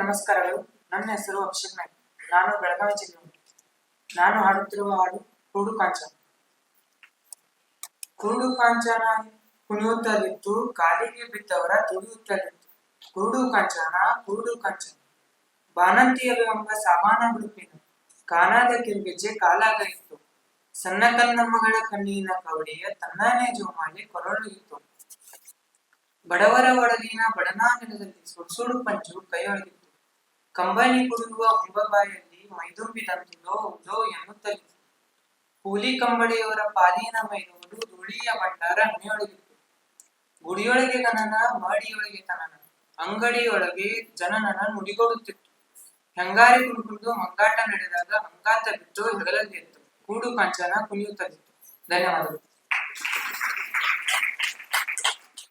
ನಮಸ್ಕಾರಗಳು. ನನ್ನ ಹೆಸರು ಅಭಿಷೇಕ್ ನಾಯ್ಕ. ನಾನು ಬೆಳಗಾವಿ ಜಿಲ್ಲೆಯವನು. ನಾನು ಹಾಡುತ್ತಿರುವ ಹಾಡು ಕುರುಡು ಕಾಂಚನ. ಕುರುಡು ಕಾಂಚನ ಕುಣಿಯುತ್ತಲಿತ್ತು, ಕಾಲಿಗೆ ಬಿದ್ದವರ ತುಳಿಯುತ್ತಲಿತ್ತು. ಕುರುಡು ಕಾಂಚನ, ಕುರುಡು ಕಾಂಚನ, ಬಾಣಂತಿಯರು ಎಂಬ ಸಾಮಾನ ಬಿಡುಪಿನ ಕಾಣದ ಕಿರುಗೆಜ್ಜೆ ಕಾಲಾಗ ಇತ್ತು. ಸಣ್ಣ ಕನ್ನಮ್ಮಗಳ ಕಣ್ಣಿನ ಕವಡಿಯ ತನ್ನನೇ ಜೋಮಾಲಿ ಕೊರಳಿತ್ತು. ಬಡವರ ಒಡಲಿನ ಬಡನಾ ನೆಲದಲ್ಲಿ ಸುಡು ಪಂಚು ಕೈಯೊಳಗಿತ್ತು. ಕಂಬನಿ ಕುಡಿಯುವ ಹುಂಬಬಾಯಲ್ಲಿ ಮೈದುಂಬಿದಂತು ಲೋ ಲೋ ಎನ್ನುತ್ತಲಿತ್ತು. ಕೂಲಿ ಕಂಬಳಿಯವರ ಪಾಲಿನ ಮೈದೂರು ಧೂಳಿಯ ಭಂಡಾರ ಹಣೆಯೊಳಗಿತ್ತು. ಗುಡಿಯೊಳಗೆ ಗಣನ, ಮಡಿಯೊಳಗೆ ತನನ, ಅಂಗಡಿಯೊಳಗೆ ಜನನನ ನುಡಿಗೊಡುತ್ತಿತ್ತು. ಹೆಂಗಾರಿ ಕುಡುಗುಂಡು ಮಂಗಾಟ ನಡೆದಾಗ ಹಂಗಾತ ಬಿಟ್ಟು ಹೆಗಲಲ್ಲಿ ಎತ್ತು. ಕೂಡು ಕಾಂಚನ ಕುಣಿಯುತ್ತಲಿತ್ತು. ಧನ್ಯವಾದಗಳು.